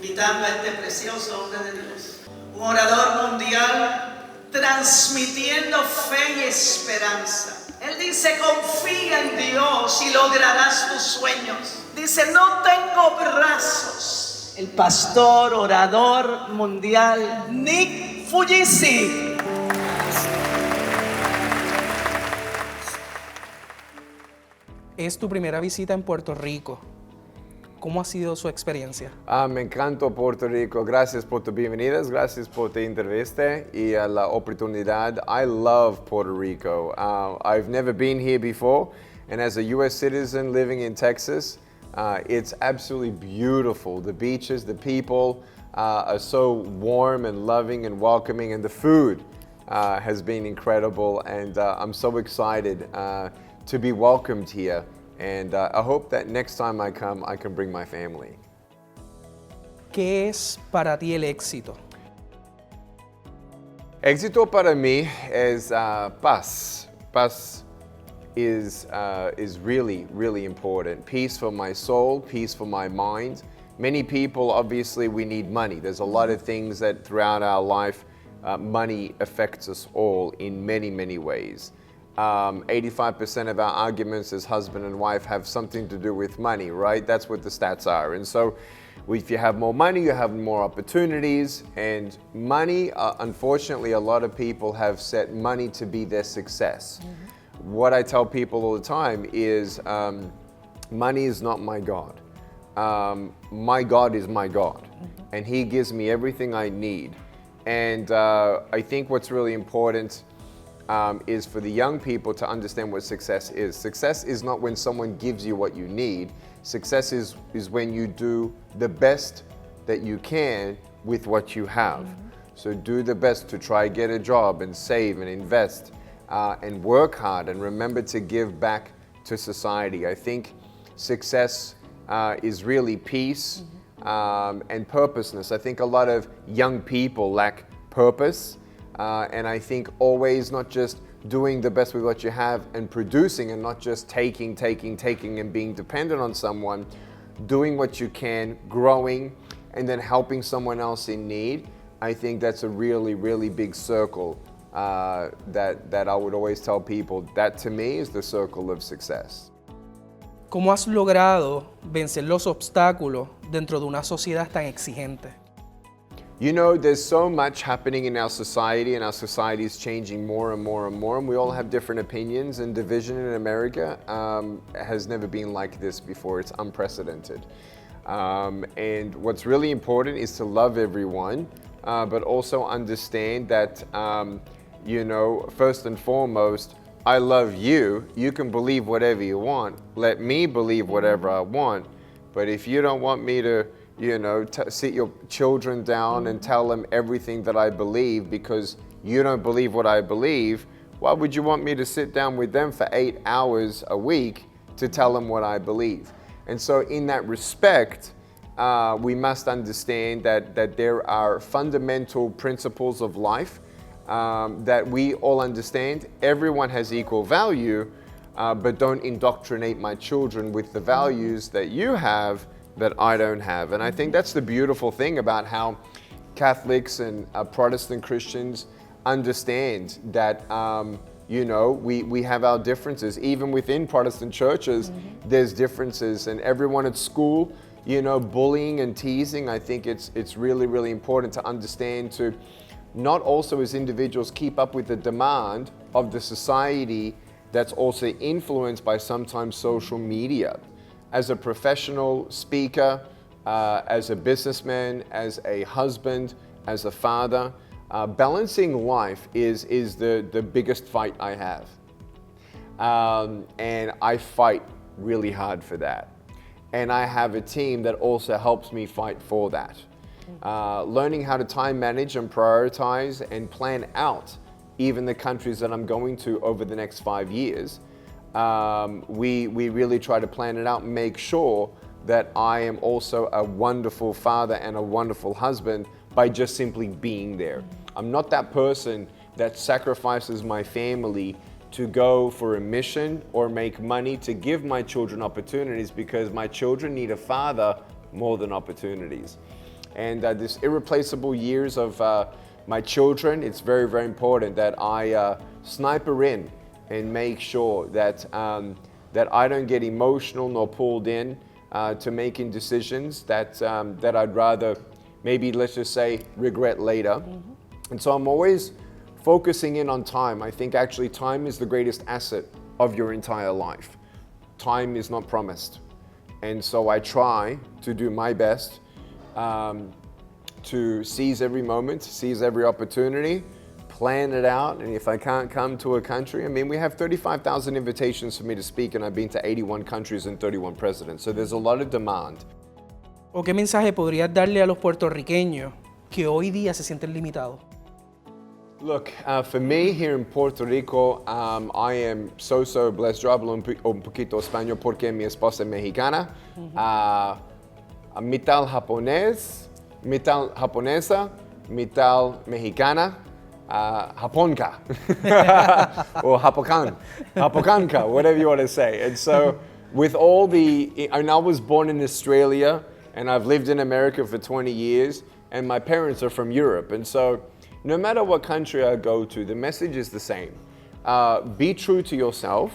invitando a este precioso hombre de Dios, un orador mundial, transmitiendo fe y esperanza. Él dice, confía en Dios y lograrás tus sueños. Dice, no tengo brazos. El pastor, orador mundial, Vujicic. Es tu primera visita en Puerto Rico. ¿Cómo ha sido su experiencia? Me encantó Puerto Rico. Gracias por tus bienvenidas, gracias por tu entrevista y la oportunidad. I love Puerto Rico. I've never been here before, and as a U.S. citizen living in Texas, it's absolutely beautiful. The beaches, the people are so warm and loving and welcoming, and the food has been incredible, and I'm so excited to be welcomed here. And I hope that next time I come, I can bring my family. ¿Qué es para ti el éxito? Éxito para mí es paz. Paz is really, really important. Peace for my soul, peace for my mind. Many people, obviously, we need money. There's a lot of things that throughout our life, money affects us all in many, many ways. 85% of our arguments as husband and wife have something to do with money, right? That's what the stats are. And so if you have more money, you have more opportunities. And money, unfortunately, a lot of people have set money to be their success. Mm-hmm. What I tell people all the time is money is not my God. My God is my God. Mm-hmm. And He gives me everything I need. And I think what's really important is for the young people to understand what success is. Success is not when someone gives you what you need. Success is when you do the best that you can with what you have. Mm-hmm. So do the best to try get a job and save and invest and work hard and remember to give back to society. I think success is really peace and purposeness. I think a lot of young people lack purpose. And I think always not just doing the best with what you have and producing and not just taking and being dependent on someone, doing what you can, growing, and then helping someone else in need. I think that's a really, really big circle that I would always tell people. That to me is the circle of success. ¿Cómo has logrado vencer los obstáculos dentro de una sociedad tan exigente? You know, there's so much happening in our society, and our society is changing more and more and more, and we all have different opinions, and division in America has never been like this before. It's unprecedented. And what's really important is to love everyone, but also understand that, you know, first and foremost, I love you. You can believe whatever you want. Let me believe whatever I want. But if you don't want me to, you know, sit your children down and tell them everything that I believe because you don't believe what I believe, why would you want me to sit down with them for 8 hours a week to tell them what I believe? And so in that respect, we must understand that there are fundamental principles of life that we all understand. Everyone has equal value, but don't indoctrinate my children with the values that you have that I don't have. And I think that's the beautiful thing about how Catholics and Protestant Christians understand that, you know, we have our differences. Even within Protestant churches, there's differences. And everyone at school, you know, bullying and teasing, I think it's really, really important to understand to not also as individuals keep up with the demand of the society that's also influenced by sometimes social media. As a professional speaker, as a businessman, as a husband, as a father, balancing life is the biggest fight I have. And I fight really hard for that. And I have a team that also helps me fight for that. Learning how to time manage and prioritize and plan out even the countries that I'm going to over the next 5 years. We really try to plan it out and make sure that I am also a wonderful father and a wonderful husband by just simply being there. I'm not that person that sacrifices my family to go for a mission or make money to give my children opportunities because my children need a father more than opportunities. And this irreplaceable years of my children, it's very, very important that I sniper in and make sure that, that I don't get emotional nor pulled in to making decisions that, that I'd rather maybe, let's just say, regret later. And so I'm always focusing in on time. I think actually time is the greatest asset of your entire life. Time is not promised. And so I try to do my best to seize every moment, seize every opportunity, plan it out. And if I can't come to a country, I mean, we have 35,000 invitations for me to speak, and I've been to 81 countries and 31 presidents. So there's a lot of demand. ¿O qué mensaje podrías darle a los puertorriqueños que hoy día se sienten limitados? Look, for me here in Puerto Rico, I am so blessed. Yo hablo un poquito español porque mi esposa es mexicana. Mitad japonés, mitad japonesa, mitad mexicana, japonka, or japocanka, whatever you want to say. And so with all and I was born in Australia, and I've lived in America for 20 years, and my parents are from Europe. And so no matter what country I go to, the message is the same. Be true to yourself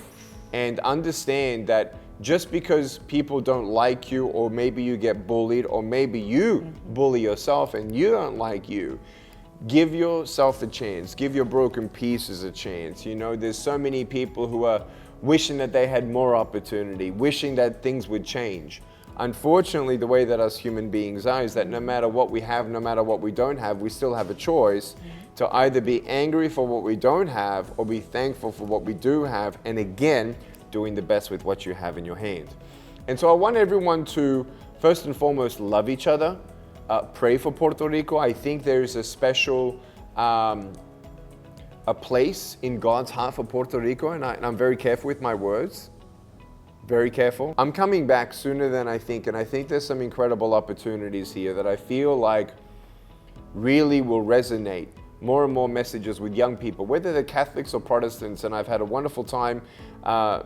and understand that just because people don't like you, or maybe you get bullied, or maybe you bully yourself and you don't like you, give yourself a chance. Give your broken pieces a chance. You know, there's so many people who are wishing that they had more opportunity, wishing that things would change. Unfortunately, the way that us human beings are is that no matter what we have, no matter what we don't have, we still have a choice to either be angry for what we don't have or be thankful for what we do have, and again, doing the best with what you have in your hand. And so I want everyone to, first and foremost, love each other, pray for Puerto Rico. I think there's a special a place in God's heart for Puerto Rico, and I'm very careful with my words. Very careful. I'm coming back sooner than I think, and I think there's some incredible opportunities here that I feel like really will resonate. More and more messages with young people, whether they're Catholics or Protestants, and I've had a wonderful time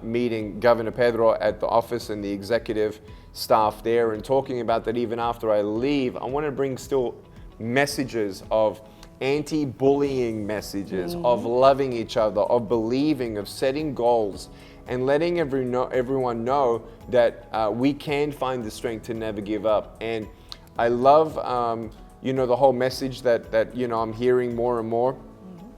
meeting Governor Pedro at the office and the executive staff there, and talking about that even after I leave, I want to bring still messages of anti-bullying messages, of loving each other, of believing, of setting goals, and letting everyone know that we can find the strength to never give up. And I love, you know, the whole message that you know, I'm hearing more and more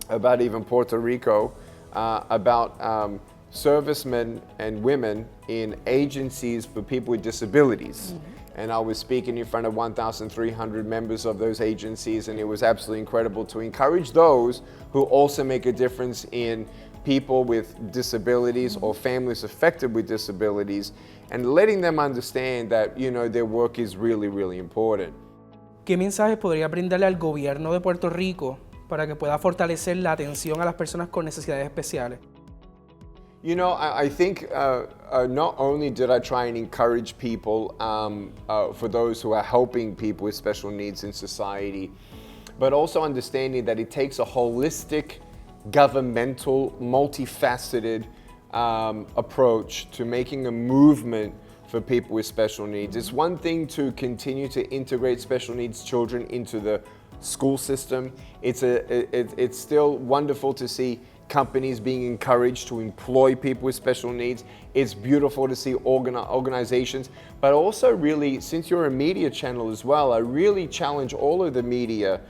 about even Puerto Rico, about servicemen and women in agencies for people with disabilities. And I was speaking in front of 1,300 members of those agencies, and it was absolutely incredible to encourage those who also make a difference in people with disabilities or families affected with disabilities, and letting them understand that, you know, their work is really, really important. ¿Qué mensaje podría brindarle al gobierno de Puerto Rico para que pueda fortalecer la atención a las personas con necesidades especiales? You know, I think not only did I try and encourage people for those who are helping people with special needs in society, but also understanding that it takes a holistic, governmental, multifaceted approach to making a movement for people with special needs. It's one thing to continue to integrate special needs children into the school system. It's still wonderful to see companies being encouraged to employ people with special needs. It's beautiful to see organizations, but also really, since you're a media channel as well, I really challenge all of the media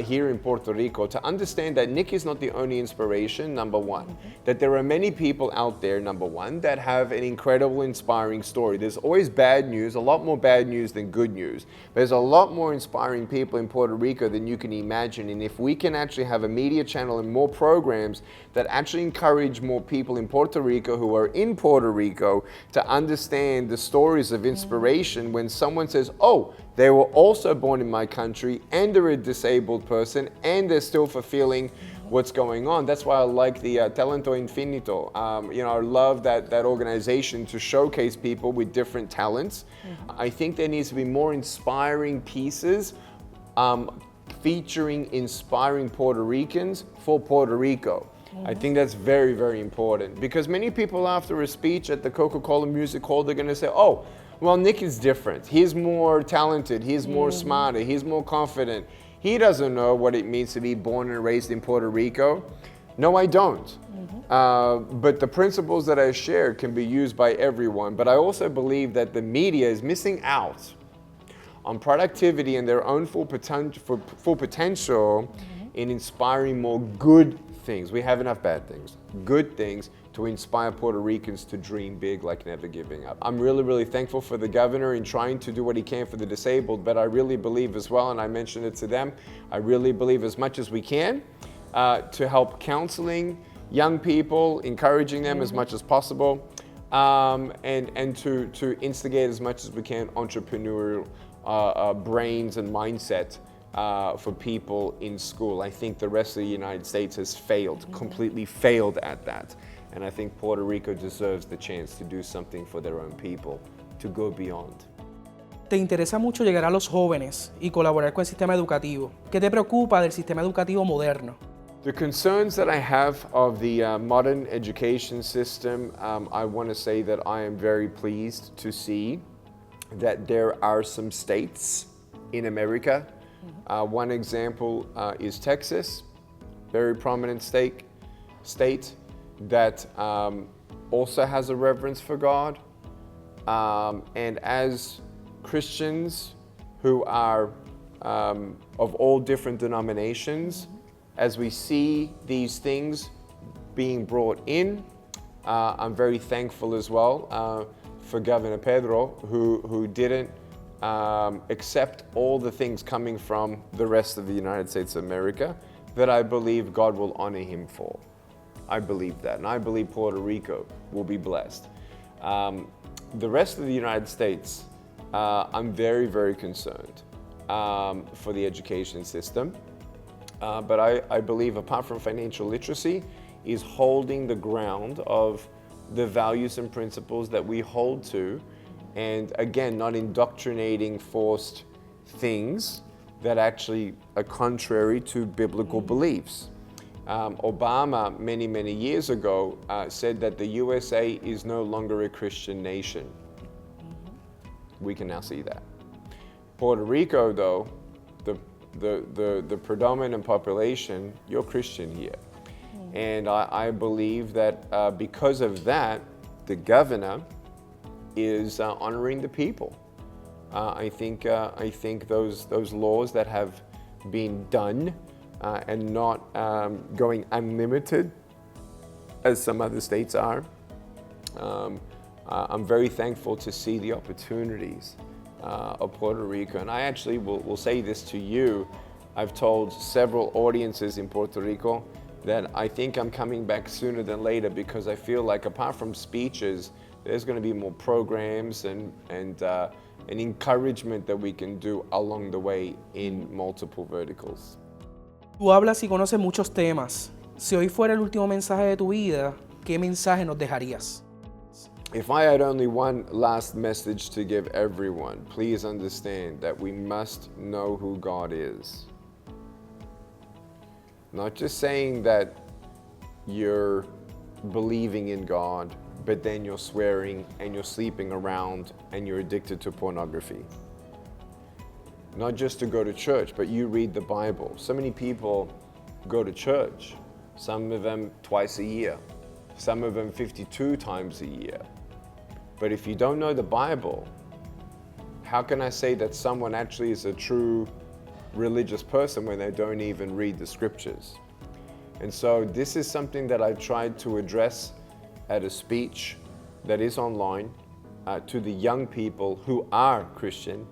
here in Puerto Rico to understand that Nick is not the only inspiration, number one. That there are many people out there, number one, that have an incredible, inspiring story. There's always bad news, a lot more bad news than good news. There's a lot more inspiring people in Puerto Rico than you can imagine. And if we can actually have a media channel and more programs that actually encourage more people in Puerto Rico who are in Puerto Rico to understand the stories of inspiration when someone says, oh, they were also born in my country and they're a disabled person and they're still fulfilling what's going on. That's why I like the Talento Infinito. You know, I love that organization to showcase people with different talents. I think there needs to be more inspiring pieces featuring inspiring Puerto Ricans for Puerto Rico. I think that's very, very important, because many people after a speech at the Coca-Cola Music Hall, they're going to say, oh, well, Nick is different. He's more talented. He's more smarter. He's more confident. He doesn't know what it means to be born and raised in Puerto Rico. No, I don't. But the principles that I share can be used by everyone. But I also believe that the media is missing out on productivity and their own full potential in inspiring more good things. We have enough bad things. Good things to inspire Puerto Ricans to dream big like never giving up. I'm really, really thankful for the governor in trying to do what he can for the disabled, but I really believe as well, and I mentioned it to them, I really believe as much as we can to help counseling young people, encouraging them as much as possible, and to instigate as much as we can entrepreneurial brains and mindset for people in school. I think the rest of the United States has failed, completely failed at that. And I think Puerto Rico deserves the chance to do something for their own people, to go beyond. Te interesa mucho llegar a los jóvenes y colaborar con el sistema educativo. ¿Qué te preocupa del sistema educativo moderno? The concerns that I have of the modern education system, I want to say that I am very pleased to see that there are some states in America. One example is Texas, very prominent state that also has a reverence for God. And as Christians who are of all different denominations, as we see these things being brought in, I'm very thankful as well for Governor Pedro, who didn't accept all the things coming from the rest of the United States of America that I believe God will honor him for. I believe that, and I believe Puerto Rico will be blessed. The rest of the United States, I'm very, very concerned for the education system. But I believe, apart from financial literacy, is holding the ground of the values and principles that we hold to, and again, not indoctrinating forced things that actually are contrary to biblical beliefs. Obama, many, many years ago, said that the USA is no longer a Christian nation. We can now see that. Puerto Rico, though, the predominant population, you're Christian here. And I believe that because of that, the governor is honoring the people. I think those laws that have been done and not going unlimited, as some other states are, I'm very thankful to see the opportunities of Puerto Rico. And I actually will say this to you. I've told several audiences in Puerto Rico that I think I'm coming back sooner than later, because I feel like apart from speeches, there's going to be more programs and an encouragement that we can do along the way in multiple verticals. Tú hablas y conoces muchos temas. Si hoy fuera el último mensaje de tu vida, ¿qué mensaje nos dejarías? If I had only one last message to give everyone, please understand that we must know who God is. Not just saying that you're believing in God, but then you're swearing and you're sleeping around and you're addicted to pornography. Not just to go to church, but you read the Bible. So many people go to church, some of them twice a year, some of them 52 times a year. But if you don't know the Bible, how can I say that someone actually is a true religious person when they don't even read the scriptures? And so this is something that I've tried to address at a speech that is online to the young people who are Christian,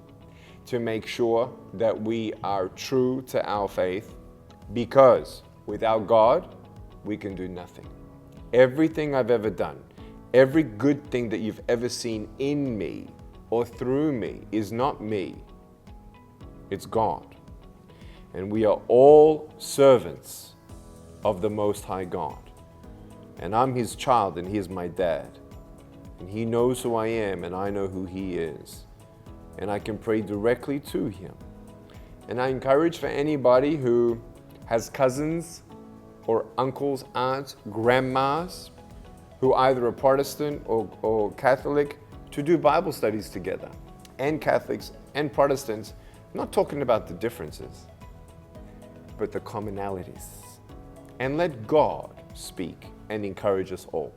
to make sure that we are true to our faith, because without God, we can do nothing. Everything I've ever done, every good thing that you've ever seen in me or through me is not me, it's God. And we are all servants of the Most High God. And I'm His child and He is my dad. And He knows who I am and I know who He is. And I can pray directly to Him. And I encourage for anybody who has cousins or uncles, aunts, grandmas, who either are Protestant or Catholic, to do Bible studies together, and Catholics and Protestants, not talking about the differences, but the commonalities. And let God speak and encourage us all.